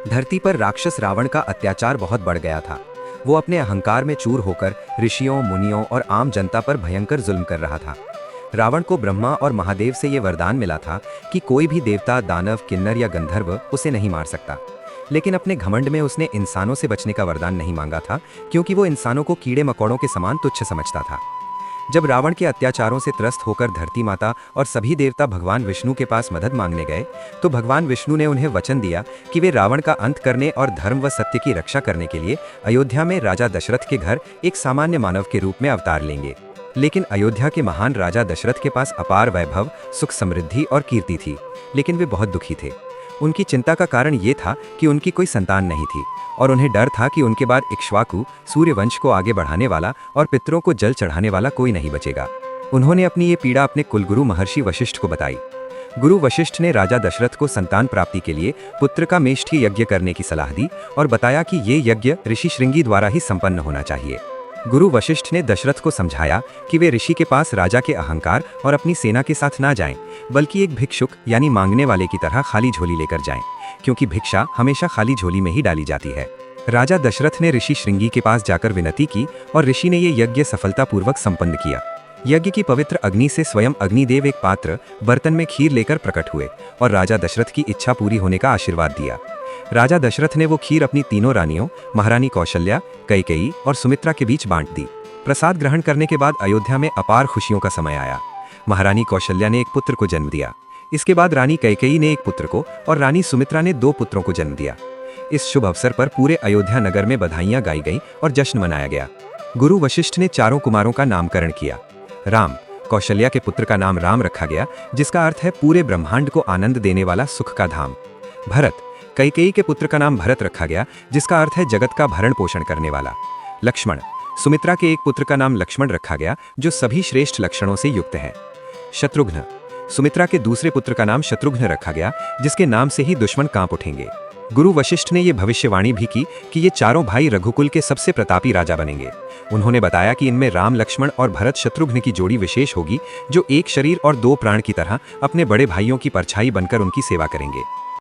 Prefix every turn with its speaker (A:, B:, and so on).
A: धरती पर राक्षस रावण का अत्याचार बहुत बढ़ गया था। वो अपने अहंकार में चूर होकर ऋषियों, मुनियों और आम जनता पर भयंकर जुल्म कर रहा था। रावण को ब्रह्मा और महादेव से ये वरदान मिला था कि कोई भी देवता, दानव, किन्नर या गंधर्व उसे नहीं मार सकता। लेकिन अपने घमंड में उसने इंसानों से बचने का वरदान नहीं मांगा था, क्योंकि वो इंसानों को कीड़े मकोड़ों के समान तुच्छ समझता था। जब रावण के अत्याचारों से त्रस्त होकर धरती माता और सभी देवता भगवान विष्णु के पास मदद मांगने गए, तो भगवान विष्णु ने उन्हें वचन दिया कि वे रावण का अंत करने और धर्म व सत्य की रक्षा करने के लिए अयोध्या में राजा दशरथ के घर एक सामान्य मानव के रूप में अवतार लेंगे। लेकिन अयोध्या के महान राजा दशरथ के पास अपार वैभव, सुख, समृद्धि और कीर्ति थी, लेकिन वे बहुत दुखी थे। उनकी चिंता का कारण ये था कि उनकी कोई संतान नहीं थी और उन्हें डर था कि उनके बाद इक्ष्वाकु, सूर्यवंश को आगे बढ़ाने वाला और पितरों को जल चढ़ाने वाला कोई नहीं बचेगा। उन्होंने अपनी ये पीड़ा अपने कुलगुरु महर्षि वशिष्ठ को बताई। गुरु वशिष्ठ ने राजा दशरथ को संतान प्राप्ति के लिए पुत्र का मेष्ठी यज्ञ करने की सलाह दी और बताया कि ये यज्ञ ऋषि श्रृंगी द्वारा ही संपन्न होना चाहिए। गुरु वशिष्ठ ने दशरथ को समझाया कि वे ऋषि के पास राजा के अहंकार और अपनी सेना के साथ ना जाएं, बल्कि एक भिक्षुक यानी मांगने वाले की तरह खाली झोली लेकर जाएं, क्योंकि भिक्षा हमेशा खाली झोली में ही डाली जाती है। राजा दशरथ ने ऋषि श्रृंगी के पास जाकर विनती की और ऋषि ने ये यज्ञ सफलतापूर्वक संपन्न किया। यज्ञ की पवित्र अग्नि से स्वयं अग्निदेव एक पात्र, बर्तन में खीर लेकर प्रकट हुए और राजा दशरथ की इच्छा पूरी होने का आशीर्वाद दिया। राजा दशरथ ने वो खीर अपनी तीनों रानियों महारानी कौशल्या, कैकेयी और सुमित्रा के बीच बांट दी। प्रसाद ग्रहण करने के बाद अयोध्या में अपार खुशियों का समय आया। महारानी कौशल्या ने एक पुत्र को जन्म दिया। इसके बाद रानी कैकेयी ने एक पुत्र को और रानी सुमित्रा ने 2 पुत्रों को जन्म दिया। इस शुभ अवसर पर पूरे अयोध्या नगर में बधाइयां गाई गईं और जश्न मनाया गया। गुरु वशिष्ठ ने चारों कुमारों का नामकरण किया। राम, कौशल्या के पुत्र का नाम राम रखा गया, जिसका अर्थ है पूरे ब्रह्मांड को आनंद देने वाला सुख का धाम। भरत, कैकेयी के पुत्र का नाम भरत रखा गया, जिसका अर्थ है जगत का भरण पोषण करने वाला। लक्ष्मण, सुमित्रा के एक पुत्र का नाम लक्ष्मण रखा गया, जो सभी श्रेष्ठ लक्षणों से युक्त है। शत्रुघ्न, सुमित्रा के दूसरे पुत्र का नाम शत्रुघ्न रखा गया, जिसके नाम से ही दुश्मन कांप उठेंगे। गुरु वशिष्ठ ने यह भविष्यवाणी भी की कि ये चारों भाई रघुकुल के सबसे प्रतापी राजा बनेंगे। उन्होंने बताया कि इनमें राम, लक्ष्मण और भरत शत्रुघ्न की जोड़ी विशेष होगी, जो एक शरीर और 2 प्राण की तरह अपने बड़े भाइयों की परछाई बनकर उनकी सेवा करेंगे।